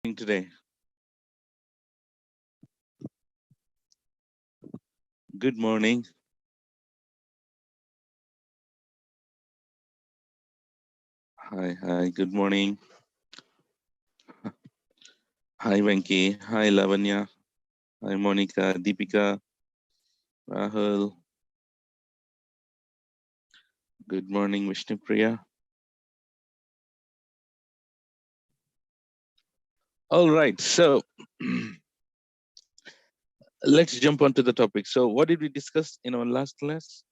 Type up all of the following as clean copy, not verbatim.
Today. Good morning. Hi, good morning. Hi, Venki. Hi, Lavanya. Hi, Monica, Deepika, Rahul. Good morning, Vishnupriya. All right, so let's jump onto the topic. So what did we discuss in our last class?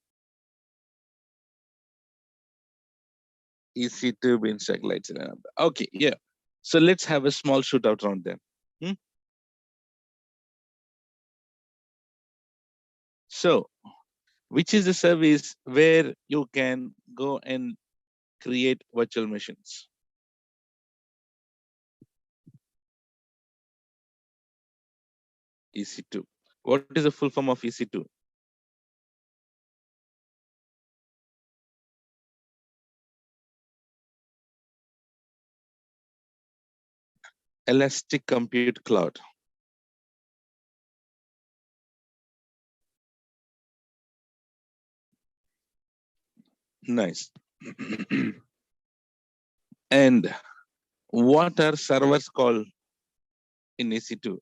EC2 bin stack lights. Okay, yeah. So let's have a small shootout round then. So which is the service where you can go and create virtual machines? EC2. What is the full form of EC2? Elastic Compute Cloud. Nice. And what are servers called in EC2?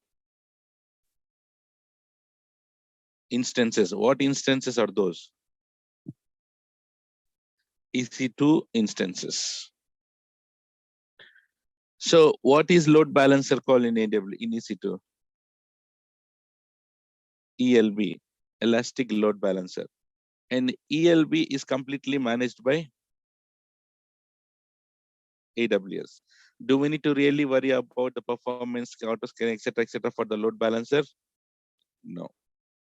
Instances. What instances are those? EC2 instances. So what is load balancer called in in EC2? ELB, Elastic Load Balancer. And ELB is completely managed by AWS. Do we need to really worry about the performance, autoscaling, etc., for the load balancer? No.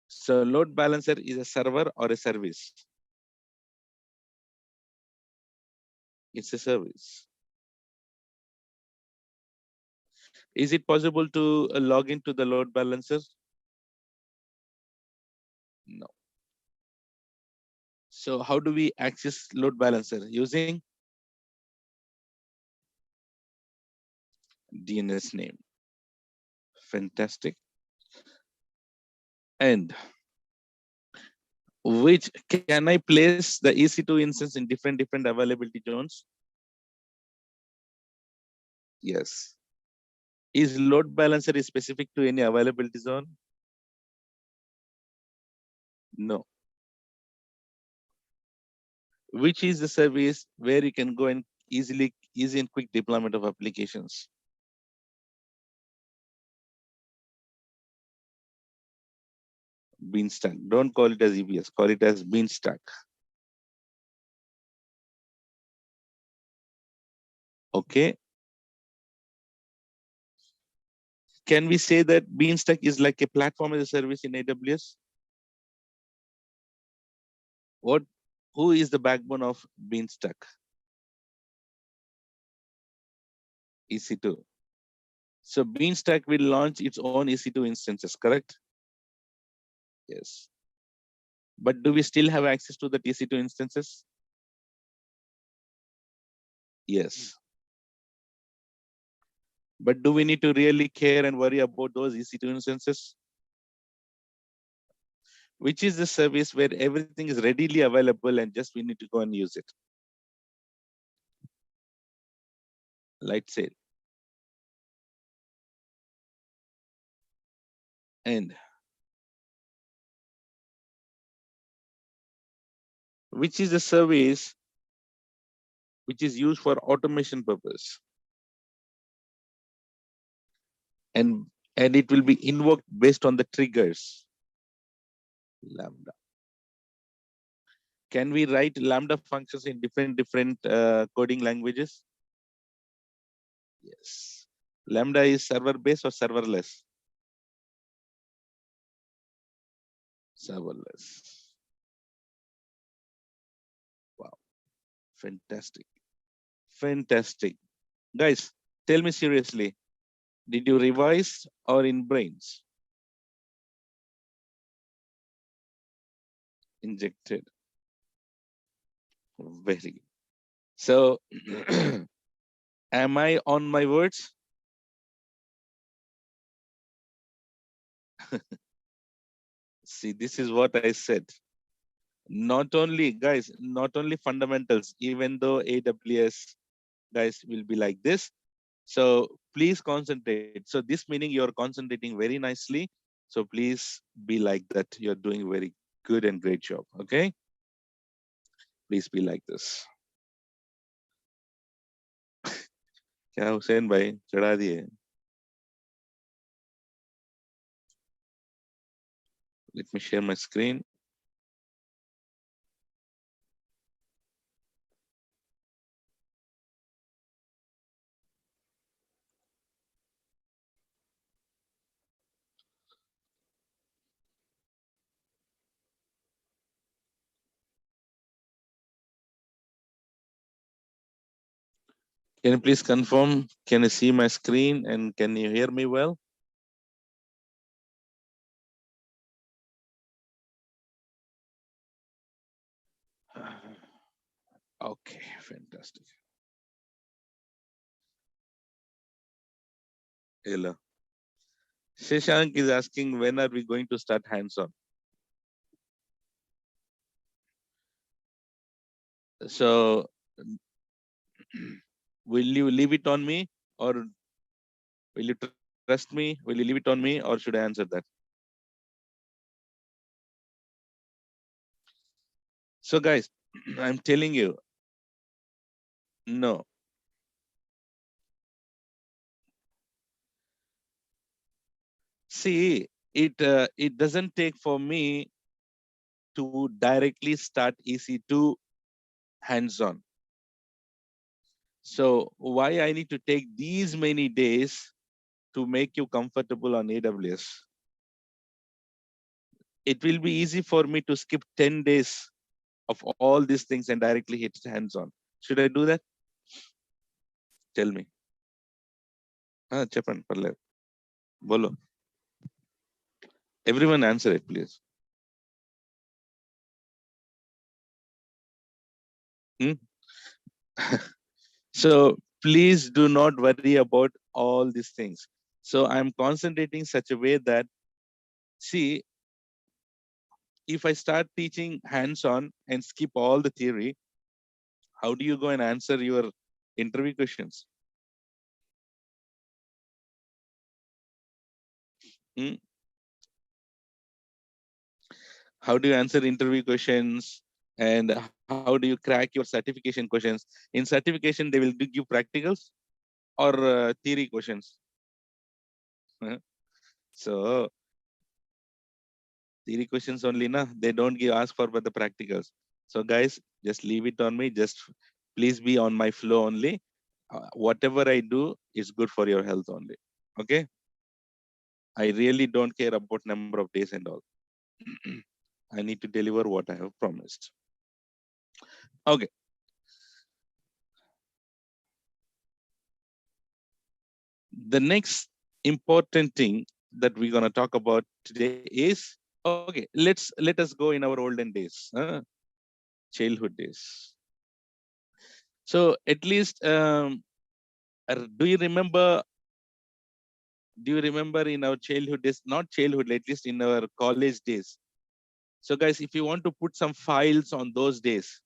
So load balancer is a server or a service? It's a service. Is it possible to log into the load balancer? No. So how do we access load balancer? Using DNS name. Fantastic. And which can I place the EC2 instance in different availability zones? Yes. Is load balancer is specific to any availability zone? No. Which is the service where you can go and easy and quick deployment of applications? Beanstalk. Don't call it as EBS, call it as Beanstalk. Okay. Can we say that Beanstalk is like a platform as a service in AWS? Who is the backbone of Beanstalk? EC2. So Beanstalk will launch its own EC2 instances, correct? Yes. But do we still have access to the EC2 instances? Yes. But do we need to really care and worry about those EC2 instances? Which is the service where everything is readily available and just we need to go and use it? Light sail. And which is the service which is used for automation purpose? And it will be invoked based on the triggers. Lambda. Can we write Lambda functions in different coding languages? Yes. Lambda is server based or serverless? Serverless. Wow. Fantastic. Fantastic. Guys, tell me seriously, did you revise or in brains? Injected. Very good. So, am I on my words? See, this is what I said. Not only, guys, not only fundamentals, even though AWS guys will be like this. So please concentrate. So this meaning you're concentrating very nicely. So please be like that. You're doing very good and great job. Okay. Please be like this. क्या हुसैन भाई चढ़ा दिए. Let me share my screen. Can you please confirm? Can you see my screen and can you hear me well? Okay, fantastic. Hello. Shashank is asking, when are we going to start hands-on? So will you leave it on me, or will you trust me? Will you leave it on me, or should I answer that? So guys, I'm telling you, no. See, it doesn't take for me to directly start EC2 hands-on. So why I need to take these many days to make you comfortable on AWS? It will be easy for me to skip 10 days of all these things and directly hit hands-on. Should I do that? Tell me. Chepan, parle. Bolo. Everyone answer it, please. Hmm? So please do not worry about all these things. So I'm concentrating such a way that, see, if I start teaching hands-on and skip all the theory, how do you go and answer your interview questions? Hmm? How do you answer interview questions? And how do you crack your certification questions? In certification, they will give you practicals or theory questions. So theory questions only, na? They don't give ask for the practicals. So guys, just leave it on me. Just please be on my flow only. Whatever I do is good for your health only. Okay. I really don't care about number of days and all. I need to deliver what I have promised. Okay. The next important thing that we're going to talk about today is, okay, let us go in our olden days, childhood days. So at least, do you remember in our childhood days, not childhood, at least in our college days? So guys, if you want to put some files on those days,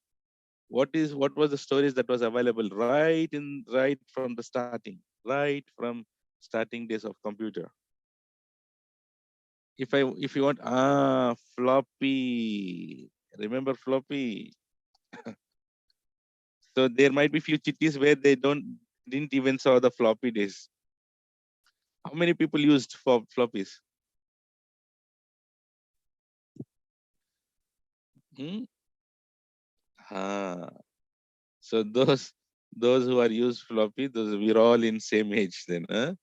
what was the storage that was available right from the starting, right from starting days of computer? If you want, floppy, remember floppy? So there might be few chitties where they didn't even saw the floppy days. How many people used for floppies? Hmm? Ah, so those who are used floppy, those we're all in same age then, huh?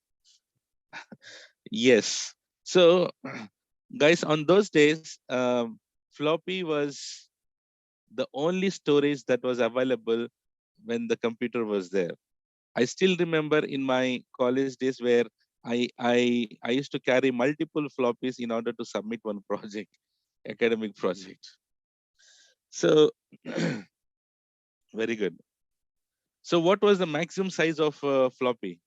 Yes. So guys, on those days, floppy was the only storage that was available when the computer was there. I still remember in my college days where I used to carry multiple floppies in order to submit one project, academic project. So very good. So what was the maximum size of floppy?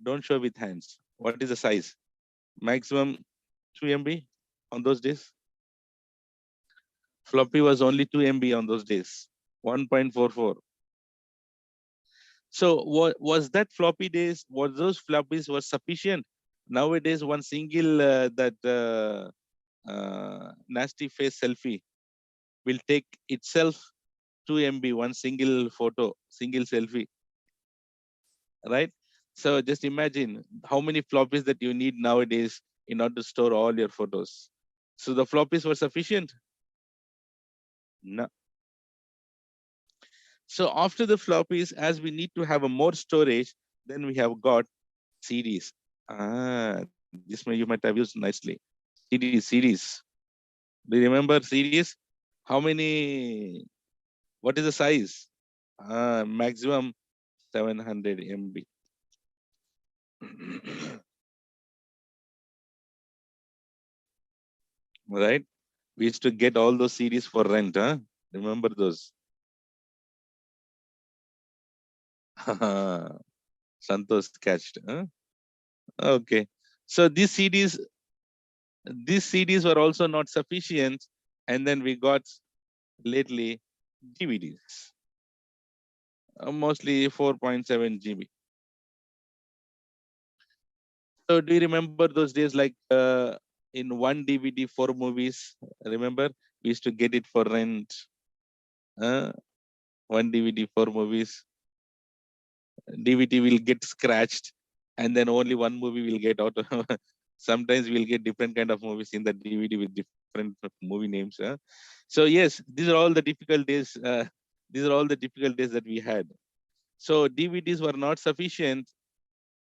Don't show with hands. What is the size? Maximum 2 MB on those days. Floppy was only 2 MB on those days. 1.44. So what was that floppy days? Was those floppies were sufficient? Nowadays, one single nasty face selfie will take itself 2 MB, one single photo, single selfie, right? So just imagine how many floppies that you need nowadays in order to store all your photos. So the floppies were sufficient? No. So after the floppies, as we need to have a more storage, then we have got CDs. This you might have used nicely. CDs. Do you remember CDs? How many? What is the size? Maximum 700 MB. Right? We used to get all those CDs for rent. Huh? Remember those? Santosh catched. Huh? Okay. So these CDs were also not sufficient, and then we got lately DVDs, mostly 4.7 GB. So do you remember those days like in one DVD, 4 movies? Remember? We used to get it for rent. One DVD, 4 movies. DVD will get scratched, and then only one movie will get out. Sometimes we'll get different kind of movies in the DVD with different movie names. So yes, these are all the difficult days. These are all the difficult days that we had. So DVDs were not sufficient,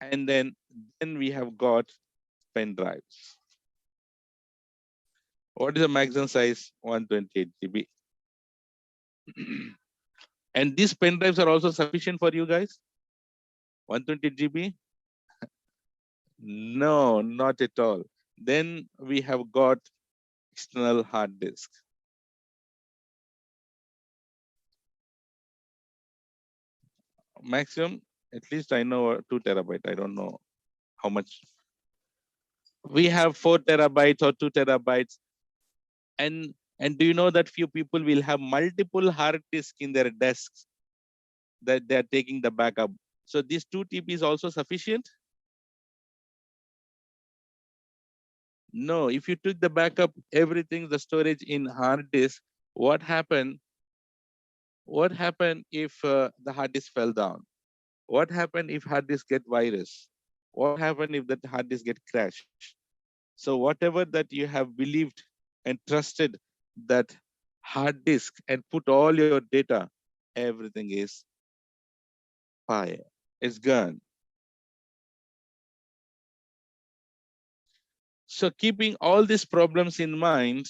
and then we have got pen drives. What is the maximum size? 128 GB. And these pen drives are also sufficient for you guys? 120 GB? No, not at all. Then we have got external hard disk. Maximum, at least I know 2 terabyte. I don't know how much. We have 4 terabytes or 2 terabytes. And do you know that few people will have multiple hard disks in their desks that they are taking the backup? So this 2 TB is also sufficient? No, if you took the backup, everything, the storage in hard disk, what happened? What happened if the hard disk fell down? What happened if hard disk get virus? What happened if that hard disk get crashed? So whatever that you have believed and trusted that hard disk and put all your data, everything is fire. It's gone. So keeping all these problems in mind,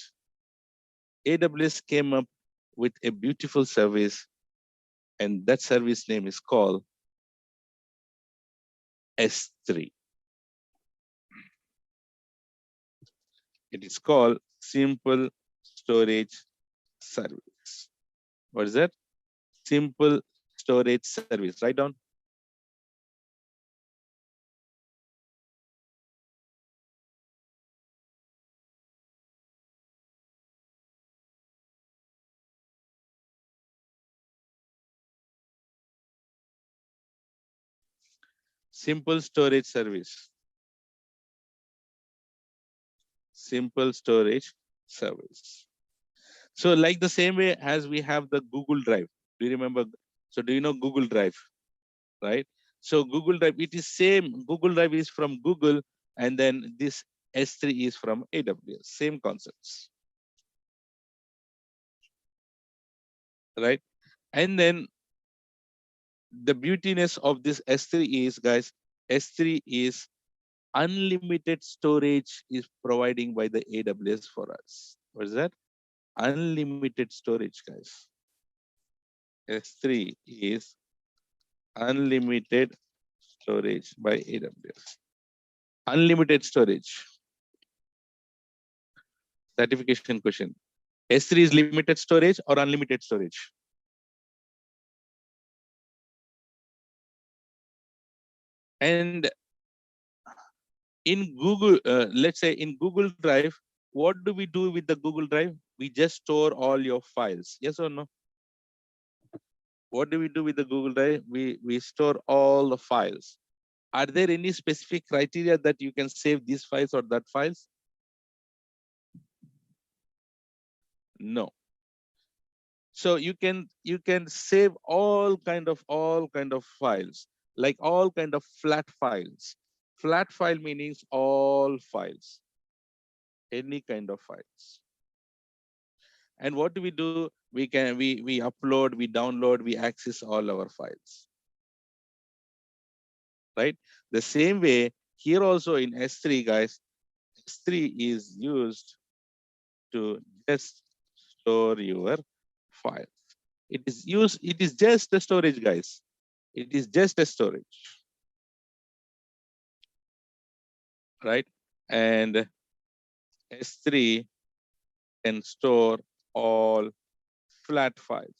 AWS came up with a beautiful service, and that service name is called S3. It is called Simple Storage Service. What is that? Simple Storage Service. Write down. Simple Storage Service. Simple Storage Service. So like the same way as we have the Google Drive. Do you remember? So do you know Google Drive, right? So Google Drive, it is same. Google Drive is from Google, and then this S3 is from AWS. Same concepts, right? And then the beautiness of this S3 is, guys, S3 is unlimited storage is providing by the AWS for us. What is that? Unlimited storage, guys. S3 is unlimited storage by AWS. Unlimited storage. Certification question. S3 is limited storage or unlimited storage? And In Google, let's say in Google Drive, what do we do with the Google Drive? We just store all your files. Yes or no? What do we do with the Google Drive? We store all the files. Are there any specific criteria that you can save these files or that files? No. So you can save all kind of files, like all kind of flat files. Flat file means all files, any kind of files. And what do? We upload, we download, we access all our files, right? The same way here also in S3, guys, S3 is used to just store your files. It is just a storage, guys. It is just a storage, right? And S3 can store all flat files.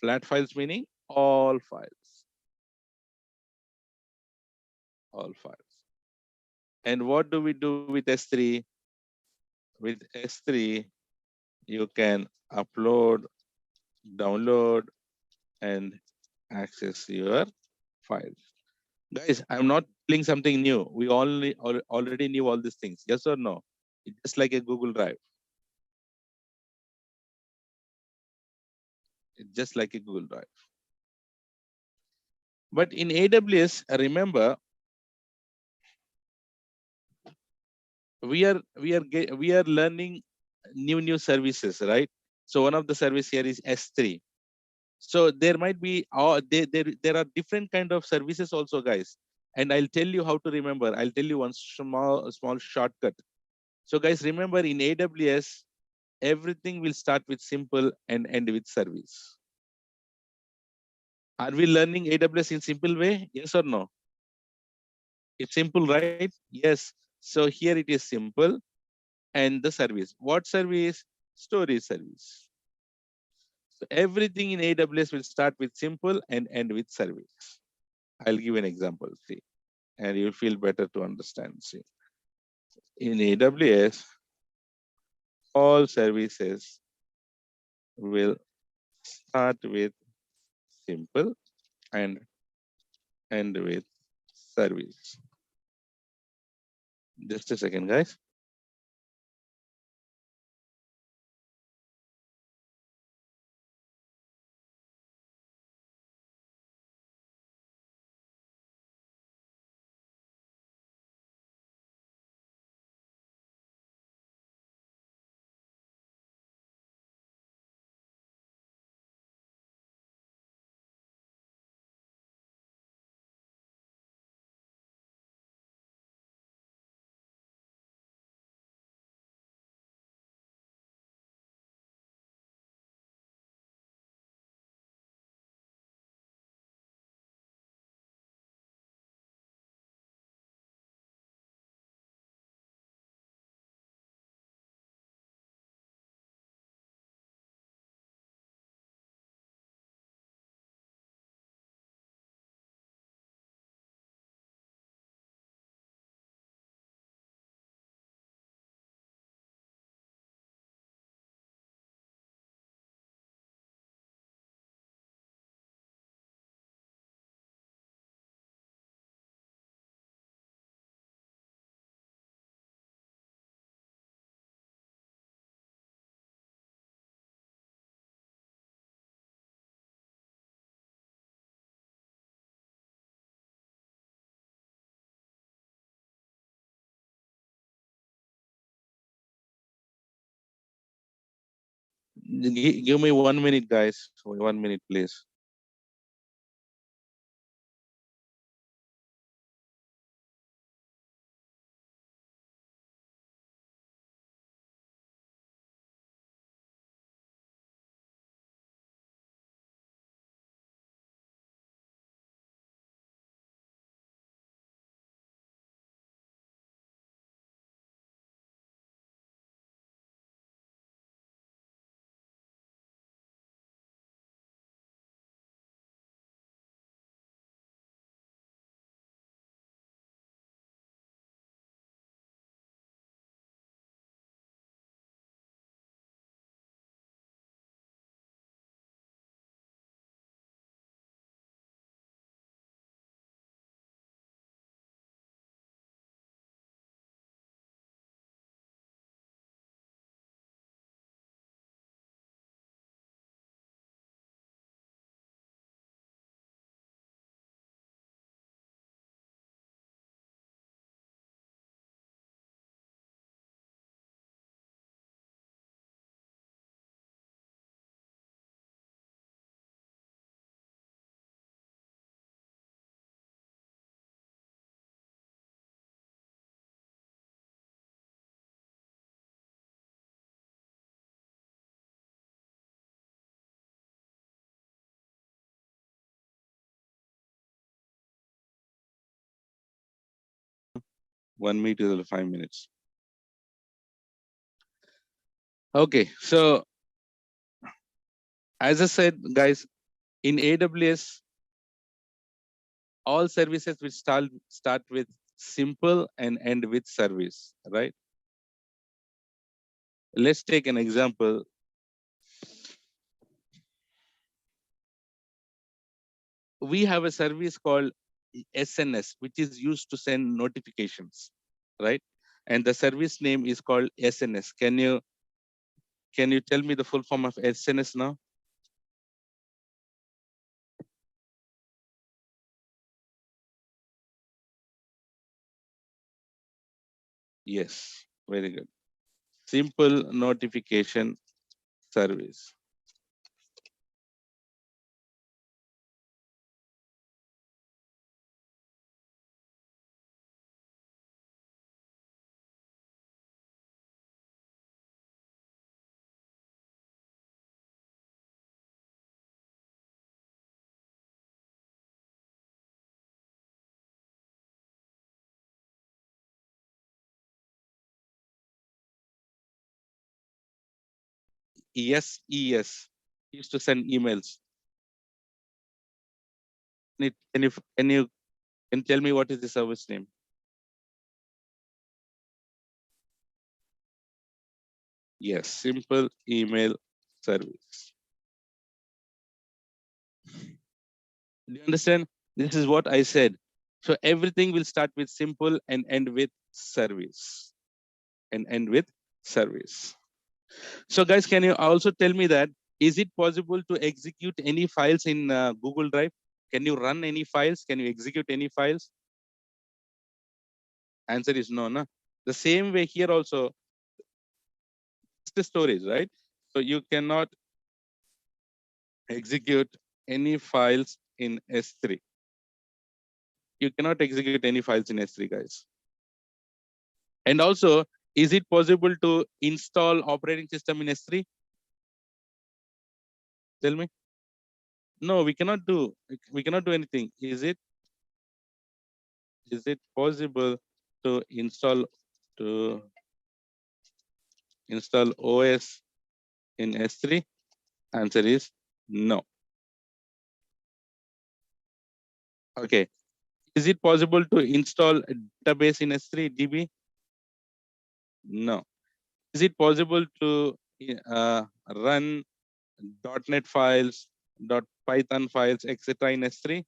Flat files meaning all files, all files. And what do we do with S3? With S3, you can upload, download, and access your files. Guys, I'm not telling something new. We already knew all these things. Yes or no? It's just like a Google Drive. It's just like a Google Drive. But in AWS, remember, we are learning new services, right? So one of the service here is S3. So there might be there are different kind of services also, guys. And I'll tell you how to remember. I'll tell you one small shortcut. So guys, remember in AWS, everything will start with simple and end with service. Are we learning AWS in simple way? Yes or no? It's simple, right? Yes. So here it is simple and the service. What service? Storage service. So everything in AWS will start with simple and end with service. I'll give an example, see, and you'll feel better to understand. See, in AWS, all services will start with simple and end with service. Just a second, guys. Give me 1 minute, guys. 1 minute, please. 1 minute is 5 minutes. Okay, so as I said, guys, in AWS, all services will start with simple and end with service, right? Let's take an example. We have a service called SNS, which is used to send notifications, right? And the service name is called SNS. Can you tell me the full form of SNS now? Yes, very good. Simple notification service. Yes, ES used to send emails. Can you tell me what is the service name? Yes, simple email service. Do you understand? This is what I said. So everything will start with simple and end with service. And end with service. So guys, can you also tell me that, is it possible to execute any files in Google Drive? Can you run any files? Can you execute any files? Answer is no, no. The same way here also, it's the storage, right? So you cannot execute any files in S3. You cannot execute any files in S3, guys. And also, is it possible to install operating system in S3? Tell me. No, we cannot do anything. Is it possible to to install OS in S3? Answer is no. Okay. Is it possible to install a database in S3 DB? No. Is it possible to run .NET files, .Python files, etc. in S3?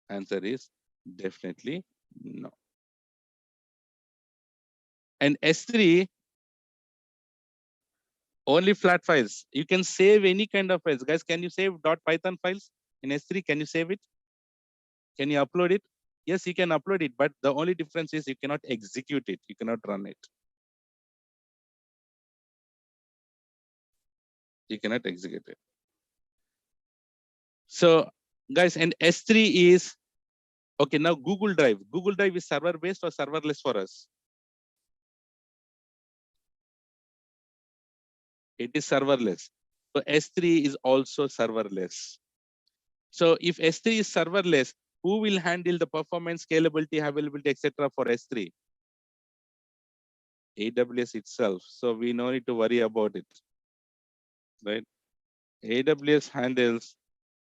Answer is definitely no. And S3, only flat files. You can save any kind of files. Guys, can you save .Python files in S3? Can you save it? Can you upload it? Yes, you can upload it, but the only difference is you cannot execute it. You cannot run it. You cannot execute it. So, guys, and S3 is, okay, now Google Drive. Google Drive is server-based or serverless for us? It is serverless. So S3 is also serverless. So if S3 is serverless, who will handle the performance, scalability, availability, etc. for S3? AWS itself. So we no need to worry about it, right? AWS handles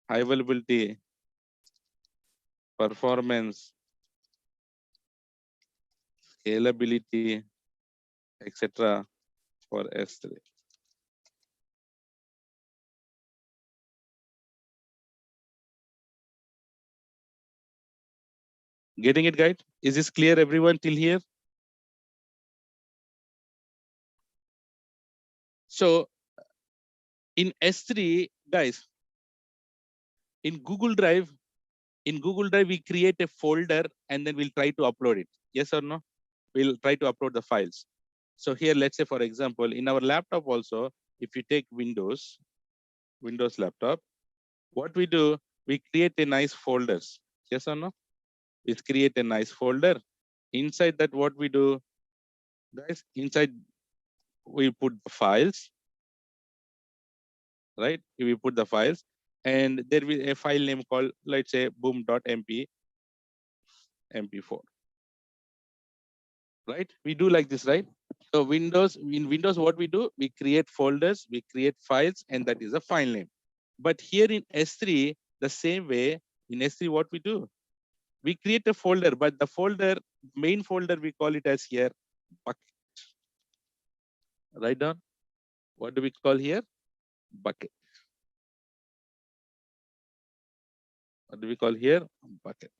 high availability, performance, scalability, etc. for S3. Getting it, guys? Is this clear, everyone, till here? So in S3, guys, in Google Drive, we create a folder and then we'll try to upload it. Yes or no? We'll try to upload the files. So here, let's say, for example, in our laptop also, if you take Windows laptop, what we do, we create a nice folders. Yes or no? We create a nice folder. Inside that, what we do, guys, inside we put the files, right? We put the files, and there will be a file name called, let's say, boom.mp, mp4. right? We do like this, right? So in Windows, what we do, we create folders, we create files, and that is a file name. But here in S3, the same way, in S3, what we do, we create a folder, but the folder, main folder, we call it as here, bucket. Write down, what do we call here? Bucket. What do we call here? Bucket.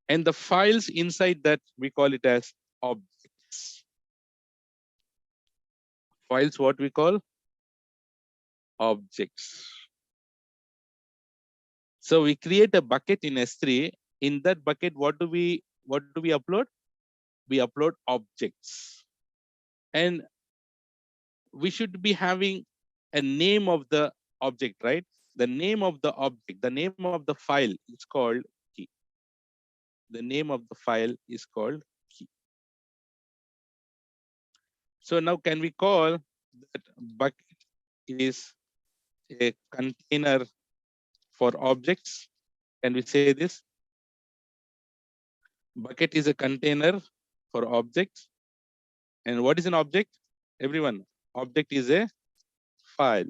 And the files inside that, we call it as objects. Files, what we call? Objects. So we create a bucket in S3. In that bucket, what do we upload? We upload objects. And we should be having a name of the object, right? The name of the object, the name of the file is called key. The name of the file is called key. So now can we call that bucket is a container for objects? Can we say this? Bucket is a container for objects. And what is an object? Everyone, object is a file.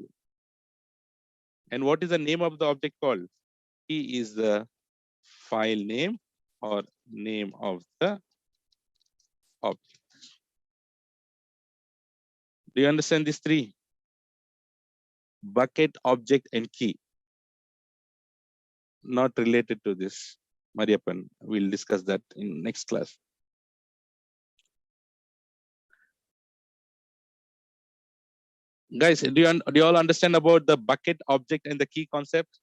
And what is the name of the object called? Key is the file name or name of the object. Do you understand these three? Bucket, object, and key. Not related to this, Mariappan. We'll discuss that in next class. Guys, do you all understand about the bucket, object, and the key concept?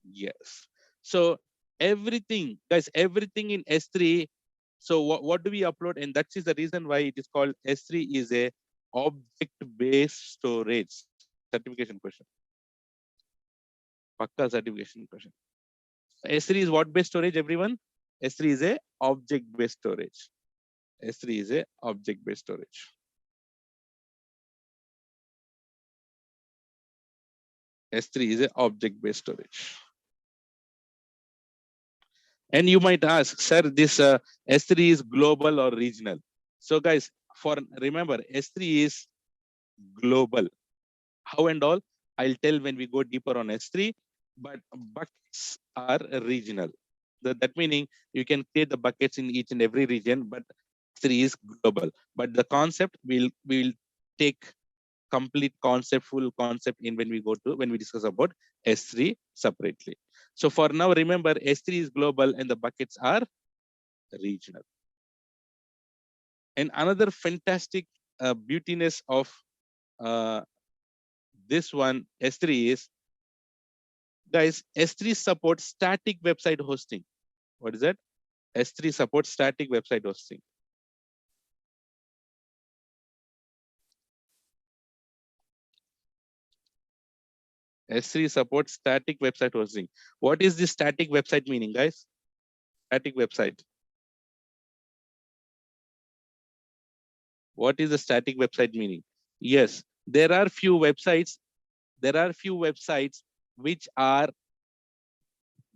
Yes. So everything, guys, everything in S3. So what do we upload? And that is the reason why it is called S3 is a object-based storage. Certification question. Pakka certification question. S3 is what based storage, everyone? S3 is a object-based storage. S3 is a object-based storage. S3 is a object-based storage. And you might ask, sir, this S3 is global or regional? So guys, remember, S3 is global. How and all, I'll tell when we go deeper on S3, but buckets are regional. That meaning you can create the buckets in each and every region, but S3 is global. But the concept we'll take complete concept, full concept in when we discuss about S3 separately. So for now, remember S3 is global and the buckets are regional. And another fantastic beautiness of uh, this one S3 is, guys, S3 supports static website hosting. What is that? S3 supports static website hosting. S3 supports static website hosting. What is the static website meaning, guys? Static website. What is the static website meaning? Yes, there are few websites. There are few websites which are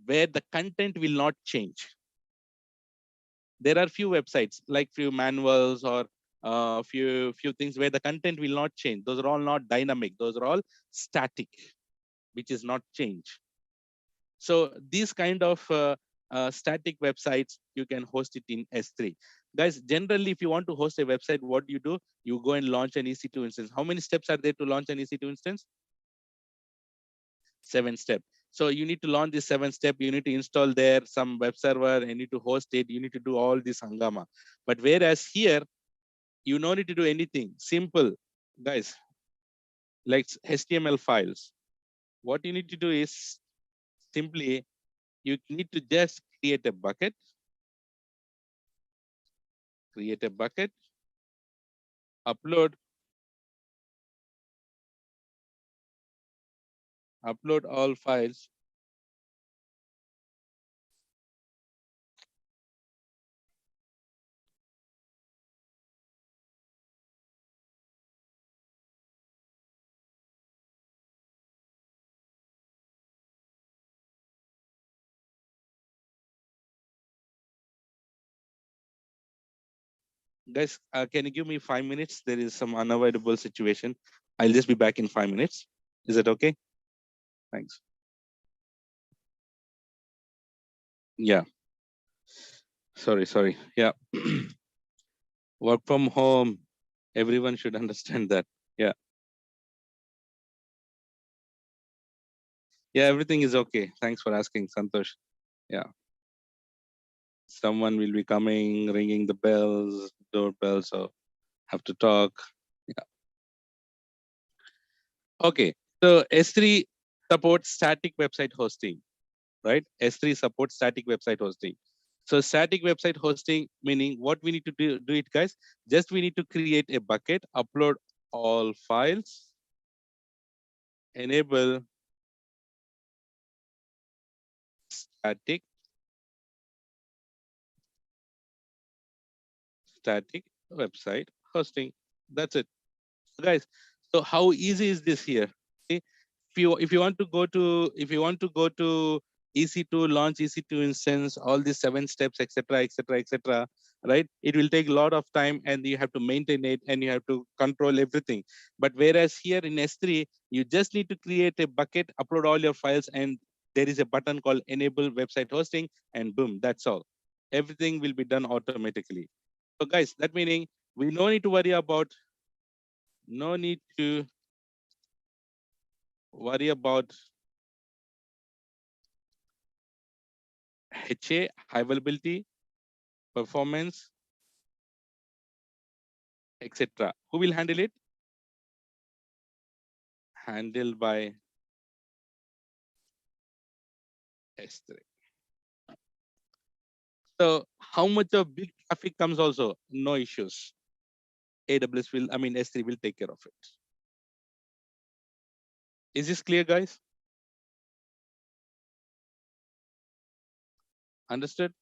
where the content will not change. There are few websites like few manuals or few things where the content will not change. Those are all not dynamic. Those are all static, which is not change. So these kind of static websites, you can host it in S3. Guys, generally, if you want to host a website, what do? You go and launch an EC2 instance. How many steps are there to launch an EC2 instance? 7 steps. So you need to launch this 7 step. You need to install there some web server. You need to host it. You need to do all this hangama. But whereas here, you don't need to do anything. Simple, guys, like HTML files. What you need to do is simply, you need to just create a bucket, upload all files. Guys, can you give me 5 minutes? There is some unavoidable situation. I'll just be back in 5 minutes. Is that okay? Thanks. Yeah. Sorry. Yeah. Work from home. Everyone should understand that. Yeah. Yeah, everything is okay. Thanks for asking, Santosh. Yeah. Someone will be coming, ringing the bells, doorbell, so have to talk. Yeah. Okay. So S3 supports static website hosting, right? S3 supports static website hosting. So static website hosting, meaning what we need to do it, guys. Just we need to create a bucket, upload all files, enable static website hosting. That's it, guys. So how easy is this here? See, if you want to go to EC2, launch EC2 instance, all these 7 steps, etc., right? It will take a lot of time, and you have to maintain it, and you have to control everything. But whereas here in S3, you just need to create a bucket, upload all your files, and there is a button called enable website hosting, and boom, that's all. Everything will be done automatically. So guys, that meaning we no need to worry about HA, high availability, performance, etc. Who will handle it? Handled by S3. So how much of big traffic comes also? No issues. AWS will, S3 will take care of it. Is this clear, guys? Understood?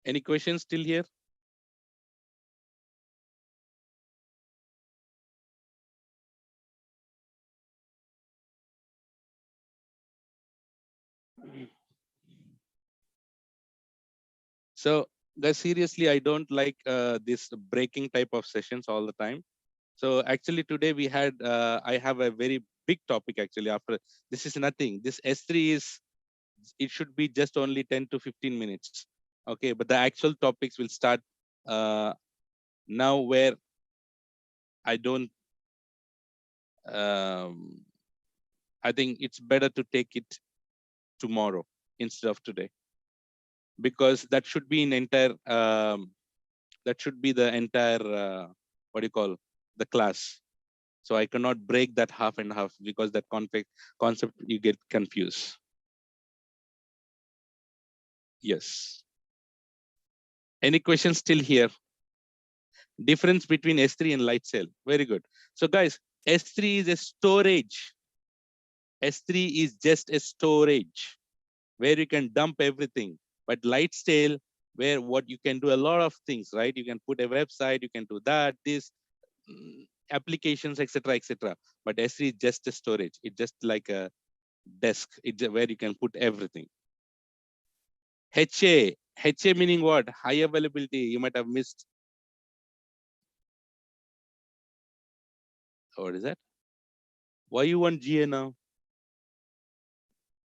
Any questions still here? So guys, seriously, I don't like this breaking type of sessions all the time. So actually today we had, I have a very big topic actually after, this is nothing. This S3 is, it should be just only 10 to 15 minutes. Okay, but the actual topics will start now, where I don't, um, I think it's better to take it tomorrow instead of today, because that should be in entire, that should be the entire, what do you call, the class. So I cannot break that half and half, because that concept you get confused. Yes. Any questions still here? Difference between S3 and light cell. Very good. So guys, S3 is a storage. S3 is just a storage where you can dump everything. But light cell, where what you can do a lot of things, right? You can put a website, you can do that, this, applications, etc. But S3 is just a storage. It's just like a desk. It's where you can put everything. HA meaning what? High availability. You might have missed. What is that? Why you want GA now?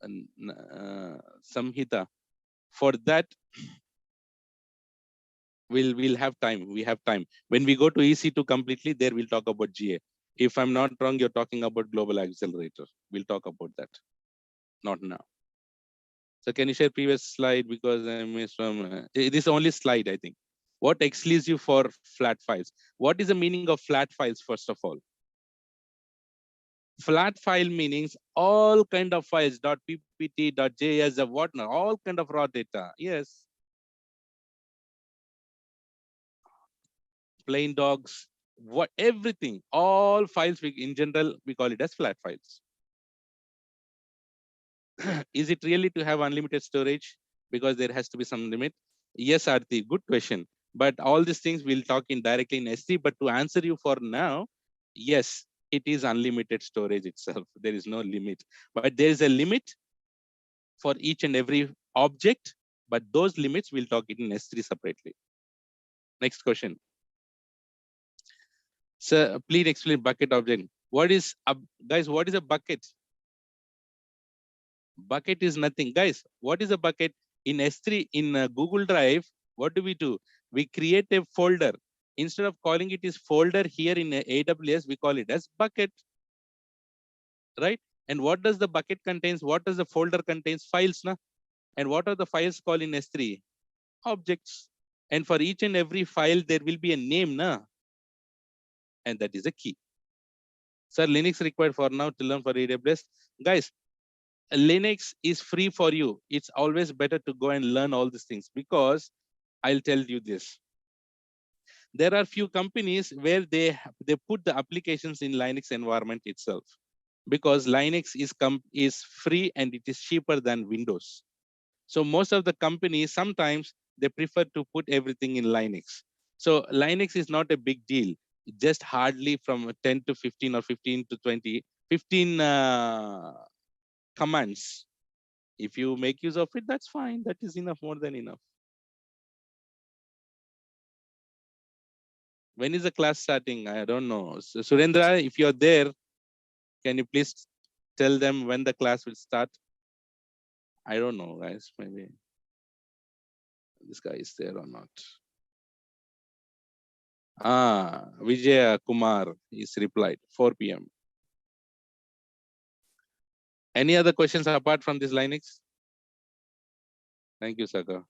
Samhita. For that, we'll have time. We have time. When we go to EC2 completely, there we'll talk about GA. If I'm not wrong, you're talking about global accelerator. We'll talk about that. Not now. So can you share previous slide, because I missed from it is only slide, I think. What exclusive for flat files? What is the meaning of flat files, first of all? Flat file meanings all kind of files, .ppt, .js, whatnot, all kind of raw data. Yes. Plain dogs, what, everything, all files, in general, we call it as flat files. Is it really to have unlimited storage? Because there has to be some limit. Yes, Arti, good question. But all these things we'll talk in directly in SC. But to answer you for now, yes, it is unlimited storage itself. There is no limit. But there is a limit for each and every object, but those limits we'll talk it in S3 separately. Next question. So please explain bucket object. What is guys? What is a bucket? Bucket is nothing, guys. What is a bucket in S3 in Google Drive? What do? We create a folder. Instead of calling it as folder here in AWS, we call it as bucket, right? And what does the bucket contains? What does the folder contains? Files, na? And what are the files called in S3? Objects. And for each and every file, there will be a name, na? And that is a key. Sir, Linux required for now to learn for AWS. Guys, Linux is free for you. It's always better to go and learn all these things because I'll tell you this. There are few companies where they put the applications in Linux environment itself because Linux is free and it is cheaper than Windows. So most of the companies sometimes they prefer to put everything in Linux. So Linux is not a big deal. Just hardly from 10 to 15 or 15 to 20, 15 commands. If you make use of it, that's fine. That is enough, more than enough. When is the class starting? I don't know. So, Surendra, if you're there, can you please tell them when the class will start? I don't know, guys. Maybe this guy is there or not. Vijaya Kumar is replied, 4 p.m. Any other questions apart from this Linux? Thank you, Saka.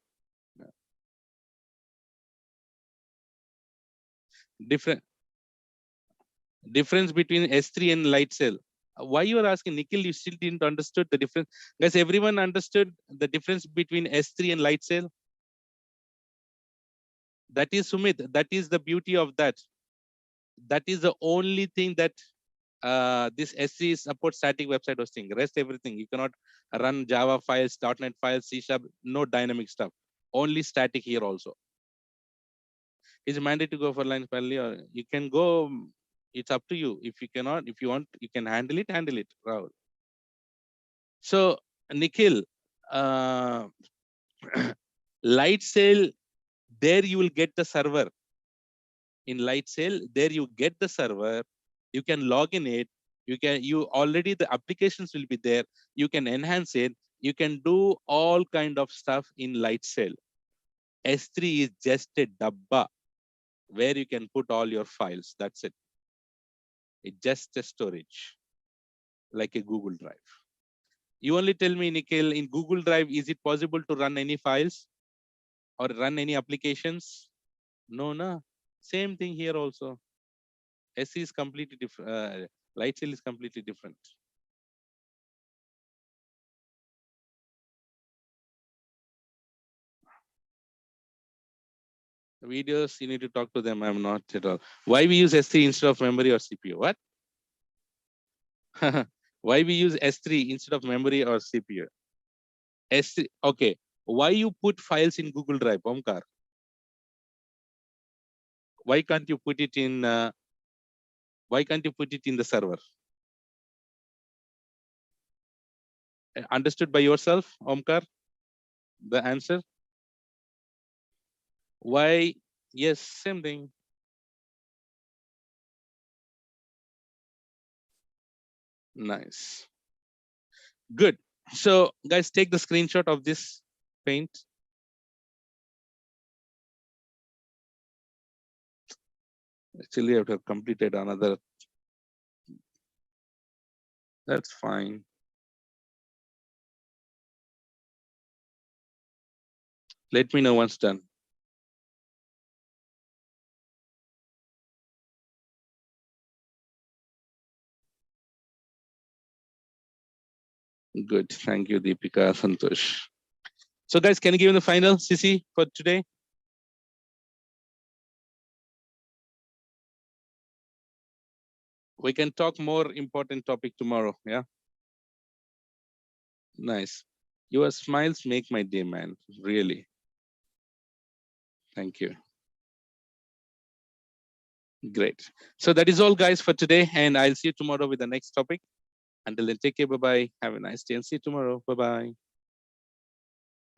Difference between S3 and light cell. Why you are asking, Nikhil? You still didn't understood the difference, guys. Everyone understood the difference between S3 and light cell. That is Sumit. That is the beauty of that. That is the only thing that this SC supports static website hosting. Rest everything you cannot run Java files, .NET files, C#, no dynamic stuff. Only static here also. Is it mandatory to go for lines parallel, or you can go? It's up to you. If you cannot, if you want, you can handle it. Handle it, Rahul. So Nikhil, light cell, there you will get the server. In light cell, there you get the server. You can log in it. You already the applications will be there. You can enhance it. You can do all kind of stuff in light cell. S3 is just a dabba where you can put all your files. That's it. It's just a storage, like a Google Drive. You only tell me, Nikhil, in Google Drive, is it possible to run any files or run any applications? No, no. Same thing here also. SC is completely different. Light cell is completely different. Videos, you need to talk to them. I'm not at all. Why we use S3 instead of memory or CPU? What? Why we use S3 instead of memory or CPU? S3, okay. Why you put files in Google Drive, Omkar? Why can't you put it in? Why can't you put it in the server? Understood by yourself, Omkar? The answer? Why? Yes, same thing. Nice. Good. So, guys, take the screenshot of this paint. Actually, I have completed another. That's fine. Let me know once done. Good. Thank you, Deepika, Santosh. So, guys, can you give me the final CC for today? We can talk more important topic tomorrow. Yeah. Nice. Your smiles make my day, man. Really. Thank you. Great. So that is all, guys, for today. And I'll see you tomorrow with the next topic. Until then, take care. Bye-bye. Have a nice day and see you tomorrow. Bye-bye.